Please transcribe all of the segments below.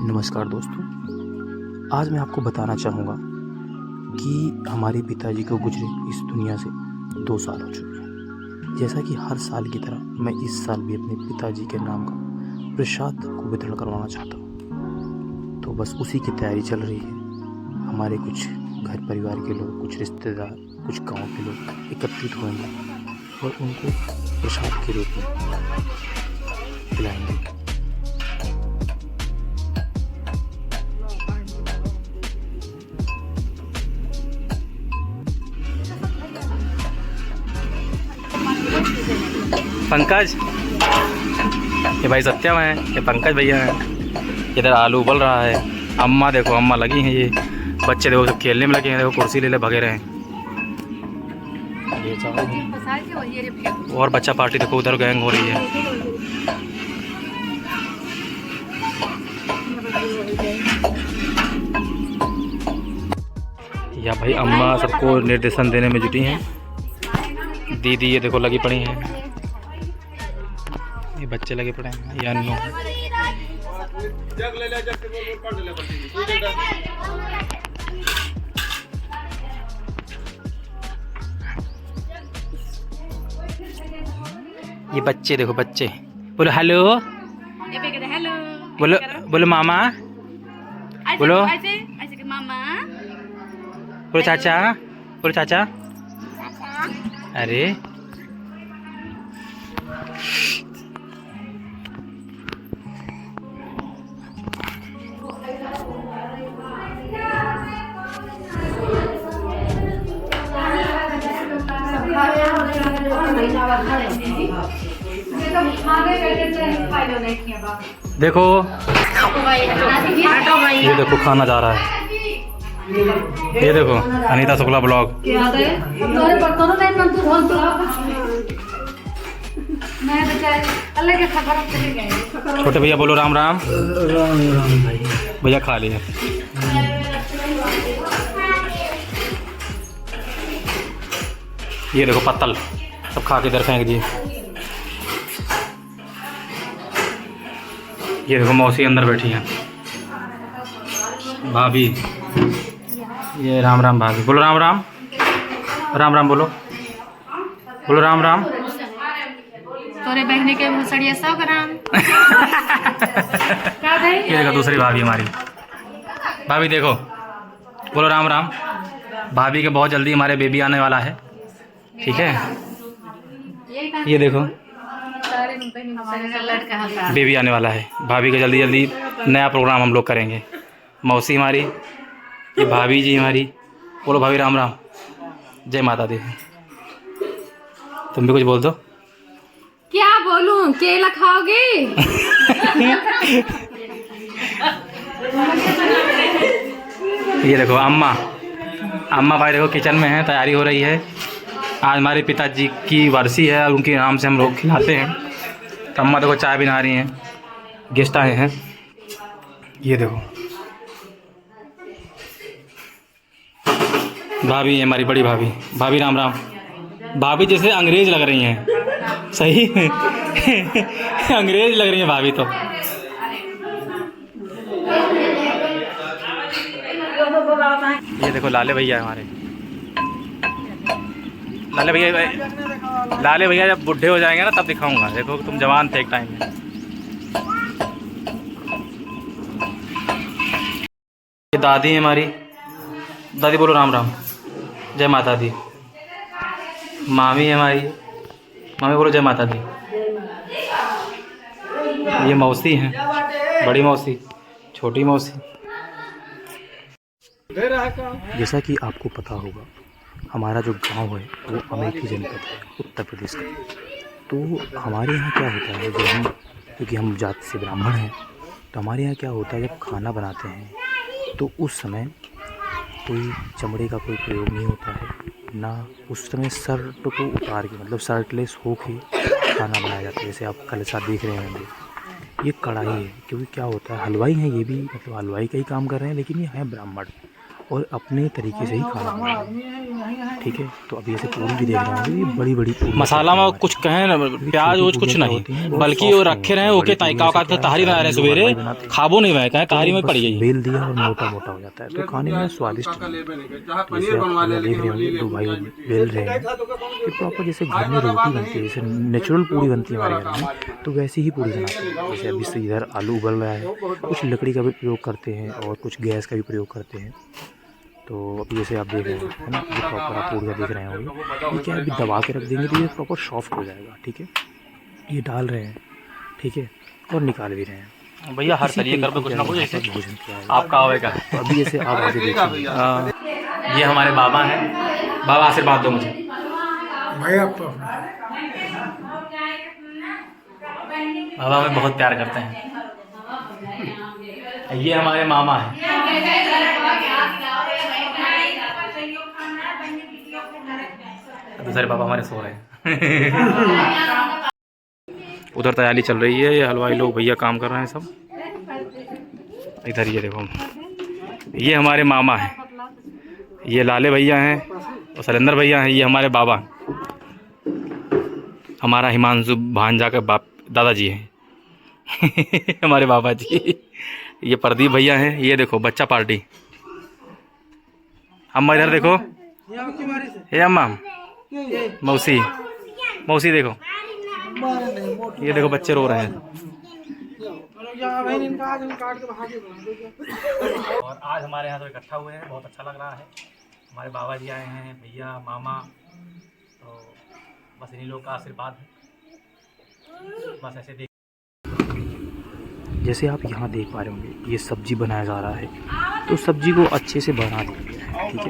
नमस्कार दोस्तों, आज मैं आपको बताना चाहूँगा कि हमारे पिताजी को गुजरे इस दुनिया से 2 साल हो चुके हैं। जैसा कि हर साल की तरह मैं इस साल भी अपने पिताजी के नाम का प्रसाद को वितरण करवाना चाहता हूँ। तो बस उसी की तैयारी चल रही है। हमारे कुछ घर परिवार के लोग, कुछ रिश्तेदार, कुछ गाँव के लोग एकत्रित होंगे और उनको प्रसाद के रूप में खिलाएंगे। पंकज, ये भाई सत्यम है, ये पंकज भैया हैं। इधर आलू उबल रहा है। अम्मा देखो, अम्मा लगी हैं। ये बच्चे देखो सब खेलने में लगे हैं। देखो कुर्सी ले ले भगे रहे हैं। और बच्चा पार्टी देखो उधर गैंग हो रही है। या भाई अम्मा सबको निर्देशन देने में जुटी हैं। दीदी ये देखो लगी पड़ी हैं। ये बच्चे लगे पड़े हैं। ये अन्नू ये बच्चे देखो, बच्चे बोलो हेलो, बोलो बोलो मामा, बोलो बोलो चाचा, बोलो चाचा। अरे देखो, ये देखो खाना जा रहा है। ये देखो अनीता शुक्ला ब्लॉग। छोटे भैया बोलो राम राम। भैया खा लिया। ये देखो पत्तल सब खा के इधर फेंक दिए। ये देखो मौसी अंदर बैठी हैं, भाभी। ये राम राम भाभी, बोलो राम राम, राम राम बोलो, बोलो राम राम। तोरे बहने के मुसड़िया 100 ग्राम। ये देखो दूसरी भाभी हमारी। भाभी देखो, बोलो राम राम। भाभी के बहुत जल्दी हमारे बेबी आने वाला है, ठीक है। ये देखो बेबी आने वाला है। भाभी का जल्दी जल्दी नया प्रोग्राम हम लोग करेंगे। मौसी हमारी, ये भाभी जी हमारी। बोलो भाभी राम राम, जय माता दी। तुम भी कुछ बोल दो। क्या बोलूं, केला खाओगे? ये देखो अम्मा, अम्मा भाई देखो किचन में है, तैयारी हो रही है। आज हमारे पिताजी की वारसी है और उनके नाम से हम लोग खिलाते हैं। तो अम्मा देखो चाय बना रही हैं, गेस्ट आए हैं। ये देखो भाभी हमारी बड़ी भाभी। भाभी राम राम। भाभी जैसे अंग्रेज लग रही हैं, सही में अंग्रेज लग रही हैं भाभी तो। ये देखो लाले भैया हमारे। लाले भैया जब बुढ़े हो जाएंगे ना तब दिखाऊंगा। देखो तुम जवान थे एक टाइम में। ये दादी है हमारी। दादी बोलो राम राम, जय माता दी। मामी है हमारी। मामी बोलो जय माता दी। ये मौसी हैं, बड़ी मौसी, छोटी मौसी। जैसा कि आपको पता होगा, हमारा जो गांव है वो अमेठी जनपद है, उत्तर प्रदेश का। तो हमारे यहाँ क्या होता है, क्योंकि हम जाति से ब्राह्मण हैं, तो हमारे यहाँ क्या होता है, जब खाना बनाते हैं तो उस समय कोई चमड़े का कोई प्रयोग नहीं होता है ना। उस समय शर्ट को उतार के, मतलब शर्टलेस हो के खाना बनाया जाता है। जैसे आप कल साथ देख रहे होंगे, ये कढ़ाई है। क्योंकि क्या होता है, हलवाई हैं ये भी, मतलब हलवाई का ही काम कर रहे हैं, लेकिन ये हैं ब्राह्मण। और अपने तरीके से ही खाना बनाएंगे, ठीक है। तो अभी ऐसे पूरी भी देख रहे होंगे, ये बड़ी बड़ी मसाला में कुछ कहें ना, प्याज और कुछ नहीं, बल्कि वो रखे रहे ओके ताइका का तहारी बना रहे सवेरे खाबो नहीं मैं कहें तहारी में पड़ गई बेल दिया और मोटा मोटा हो जाता है, तो खाने में स्वादिष्ट नहीं। तो जैसे आप देख रहे होंगे दो भाई बेल रहे हैं, ये प्रॉपर जैसे घर में रोटी बनती है, जैसे नेचुरल पूरी बनती है हमारे घर में, तो वैसे ही पूरी बनाते हैं। जैसे अभी से इधर आलू उबल रहा है, कुछ लकड़ी का भी प्रयोग करते हैं और कुछ गैस का भी प्रयोग करते हैं। तो अभी जैसे आप देख रहे हैं, है ना, ये प्रॉपर आप पूड़ियाँ देख रहे होंगे, ये क्या है, अभी दबा के रख देंगे तो ये प्रॉपर सॉफ्ट हो जाएगा, ठीक है। ये डाल रहे हैं, ठीक है, और निकाल भी रहे हैं भैया। हर तरीके कर कुछ ना कुछ ऐसे भोजन किया है आपका होएगा। तो अभी जैसे आप आगे देखिए, ये हमारे बाबा हैं, बाबा आशीर्वाद दो मुझे। बाबा हमें बहुत प्यार करते हैं। ये हमारे मामा हैं। दूसरे पापा हमारे सो रहे हैं। उधर तैयारी चल रही है, ये हलवाई लोग भैया काम कर रहे हैं सब। इधर ये देखो, ये हमारे मामा हैं, ये लाले भैया हैं और शैलेंद्र भैया हैं। ये हमारे बाबा, हमारा हिमांशु भांजा के बाप दादाजी हैं। हमारे बाबा जी। ये प्रदीप भैया हैं। ये देखो बच्चा पार्टी। अम्मा इधर देखो, हे अम्मा, मौसी, मौसी देखो, ये देखो बच्चे रो रहे हैं। और आज हमारे यहाँ तो इकट्ठा हुए हैं, बहुत अच्छा लग रहा है। हमारे बाबा जी आए हैं, भैया, मामा, तो बस इन्हीं लोग का आशीर्वाद है। बस ऐसे देख, जैसे आप यहाँ देख पा रहे होंगे, ये सब्जी बनाया जा रहा है, तो सब्जी को अच्छे से बना दिया है, ठीक है।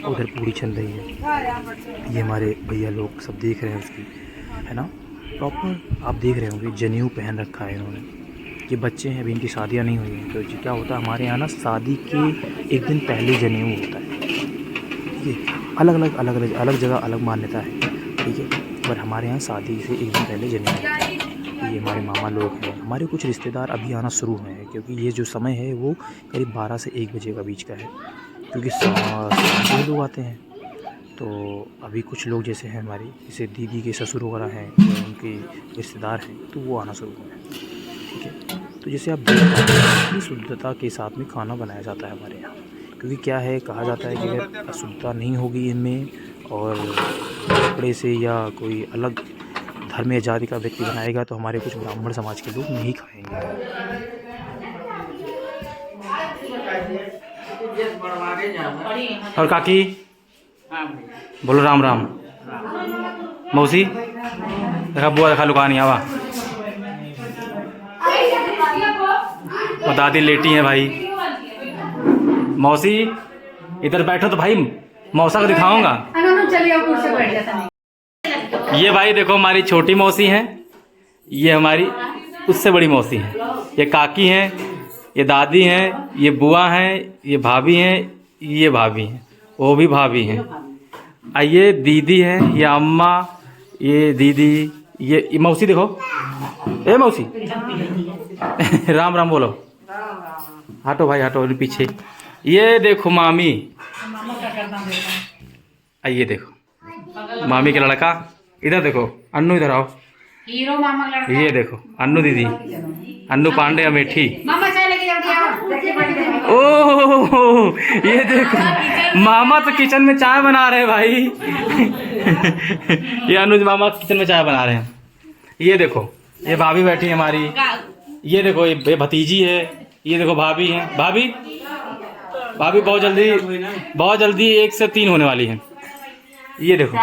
उधर पूरी चल रही है, ये हमारे भैया लोग सब देख रहे हैं उसकी, है ना। प्रॉपर आप देख रहे होंगे जनेऊ पहन रखा है इन्होंने। ये बच्चे हैं, अभी इनकी शादियाँ नहीं हुई हैं, तो जी क्या होता है हमारे यहाँ ना, शादी के एक दिन पहले जनेऊ होता है, ठीक है। अलग जगह अलग मान्यता है, ठीक है, पर हमारे यहाँ शादी से एक दिन पहले जनेऊ होता है। ये हमारे मामा लोग हैं, हमारे कुछ रिश्तेदार अभी आना शुरू हुए हैं, क्योंकि ये जो समय है वो करीब 12 से 1 बजे का बीच का है, क्योंकि सभी लोग आते हैं। तो अभी कुछ लोग जैसे हैं हमारी, जैसे दीदी के ससुर वगैरह हैं, उनके रिश्तेदार हैं, तो वो आना शुरू हुए हैं, ठीक है। तो जैसे आप देख रहे हैं, इतनी शुद्धता के साथ में खाना बनाया जाता है हमारे यहाँ, क्योंकि क्या है, कहा जाता है कि अगर शुद्धता नहीं होगी इनमें, और कपड़े से या कोई अलग धर्म या जाति का व्यक्ति बनाएगा, तो हमारे कुछ ब्राह्मण समाज के लोग नहीं खाएंगे। और काकी बोलो राम राम। मौसी देखा, बुआ देखा लुकानी आवा, और दादी लेटी हैं भाई। मौसी इधर बैठो तो भाई, मौसा को दिखाऊंगा। ये भाई देखो हमारी छोटी मौसी हैं, ये हमारी उससे बड़ी मौसी हैं, ये काकी हैं, ये दादी हैं, ये बुआ हैं, ये भाभी हैं, ये भाभी हैं, वो भी भाभी हैं, ये दीदी है, ये अम्मा, ये दीदी, ये मौसी देखो, ए मौसी। राम राम बोलो, हटो भाई हटो पीछे। ये देखो मामी, ये देखो मामी के लड़का, इधर देखो अन्नू, इधर आओ, हीरो मामा लड़का। ये देखो अन्नू दीदी, अन्नू पांडे अमेठी। मामा चाय लेके जाओ। ओह ये देखो मामा तो किचन में चाय बना रहे हैं भाई। ये अनुज मामा किचन में चाय बना रहे हैं। ये देखो ये भाभी बैठी है हमारी, ये देखो ये भतीजी है, ये देखो भाभी है, भाभी भाभी बहुत जल्दी 1 से 3 होने वाली है। ये देखो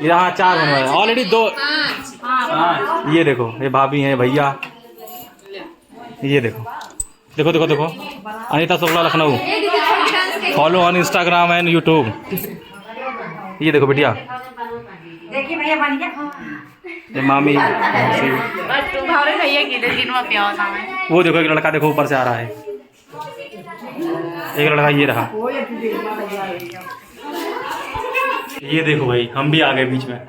यहाँ 4 होने वाले, ऑलरेडी 2। ये देखो ये भाभी हैं, भैया, ये देखो देखो देखो देखो Anita Shukla Lucknow, follow on Instagram and YouTube. ये देखो बिटिया, ये मामी, वो देखो एक लड़का देखो ऊपर से आ रहा है, एक लड़का ये रहा। ये देखो भाई हम भी आ गए बीच में।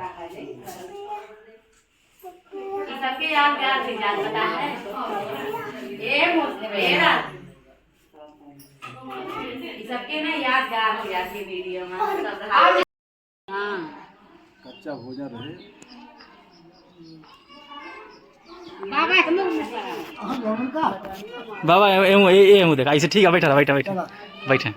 कच्चा भोजन रहे। बाबा ये देखा ऐसे ठीक है, बैठा बैठा बैठा बैठे।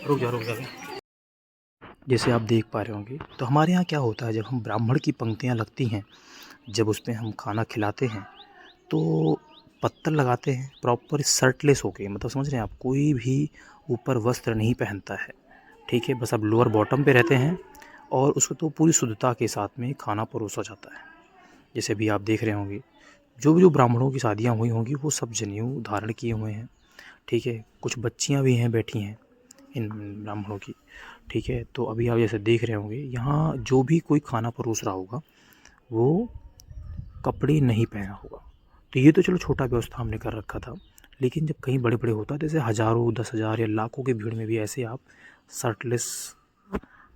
रुक जा। जैसे आप देख पा रहे होंगे तो हमारे यहाँ क्या होता है, जब हम ब्राह्मण की पंक्तियाँ लगती हैं, जब उसमें हम खाना खिलाते हैं तो पत्तल लगाते हैं प्रॉपर शर्टलेस होके, मतलब समझ रहे हैं आप, कोई भी ऊपर वस्त्र नहीं पहनता है, ठीक है। बस आप लोअर बॉटम पे रहते हैं और उसको तो पूरी शुद्धता के साथ में खाना परोसा जाता है। जैसे अभी आप देख रहे होंगे जो ब्राह्मणों की शादियाँ हुई होंगी वो सब जनेऊ धारण किए हुए हैं, ठीक है। कुछ बच्चियाँ भी हैं बैठी हैं इन ब्राह्मणों की, ठीक है। तो अभी आप जैसे देख रहे होंगे यहाँ जो भी कोई खाना परोस रहा होगा वो कपड़े नहीं पहना होगा। तो ये तो चलो छोटा व्यवस्था हमने कर रखा था, लेकिन जब कहीं बड़े बड़े होता है, जैसे हज़ारों 10,000 या लाखों की भीड़ में भी ऐसे आप शर्टलेस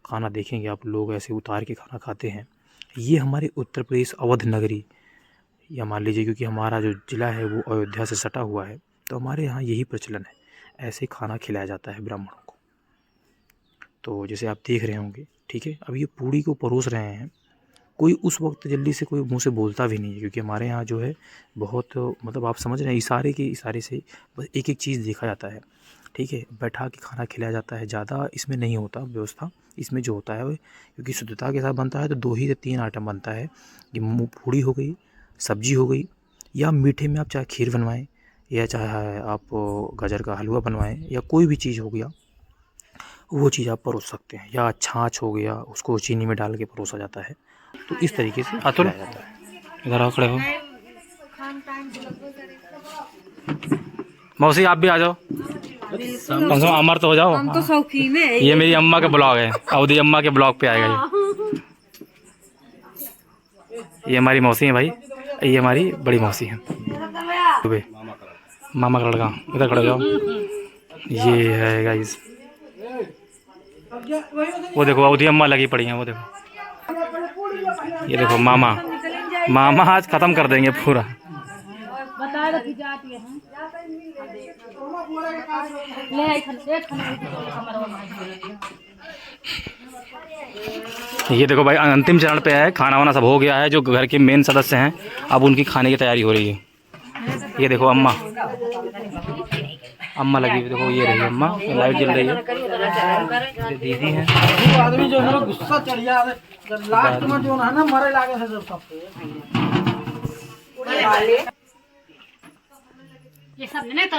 खाना देखेंगे, आप लोग ऐसे उतार के खाना खाते हैं। ये हमारे उत्तर प्रदेश अवध नगरी, या मान लीजिए क्योंकि हमारा जो ज़िला है वो अयोध्या से सटा हुआ है, तो हमारे यहाँ यही प्रचलन है, ऐसे खाना खिलाया जाता है ब्राह्मणों को। तो जैसे आप देख रहे होंगे, ठीक है। अब ये पूड़ी को परोस रहे हैं, कोई उस वक्त जल्दी से कोई मुंह से बोलता भी नहीं है, क्योंकि हमारे यहाँ जो है बहुत, मतलब आप समझ रहे हैं, इशारे से बस एक एक चीज़ देखा जाता है, ठीक है। बैठा के खाना खिलाया जाता है, ज़्यादा इसमें नहीं होता व्यवस्था। इसमें जो होता है क्योंकि शुद्धता के साथ बनता है तो 2 ही से 3 आइटम बनता है, कि पूड़ी हो गई, सब्जी हो गई, या मीठे में आप चाहे खीर बनवाएं, या चाहे आप गाजर का हलवा बनवाएं, या कोई भी चीज़ हो गया वो चीज़ आप परोस सकते हैं, या छाछ हो गया उसको चीनी में डाल के परोसा जाता है। तो इस तरीके से अतुल खिलाया जाता है। इधर आओ, खड़े हो। मौसी आप भी आ जाओ, कम से कम अमर तो हो जाओ। हम तो शौकीन है। ये मेरी अम्मा का ब्लॉग है, अवधि अम्मा के ब्लॉग पे आएगा ये हमारी मौसी है भाई, ये हमारी बड़ी मौसी है, मामा का लड़का। इधर खड़े हो जाओ। ये है गाइस, वो देखो अवधि अम्मा लगी पड़ी हैं, वो देखो, ये देखो मामा आज ख़त्म कर देंगे पूरा। ये देखो भाई अंतिम चरण पे है, खाना वाना सब हो गया है, जो घर के मेन सदस्य हैं अब उनकी खाने की तैयारी हो रही है। ये देखो अम्मा लगी हुई, देखो ये रही अम्मा, लाइट जल रही है, ये दीदी है। आदमी जो है गुस्सा चढ़ जाए लास्ट में, जो है ना मरे लागे है सब ये सब नहीं तो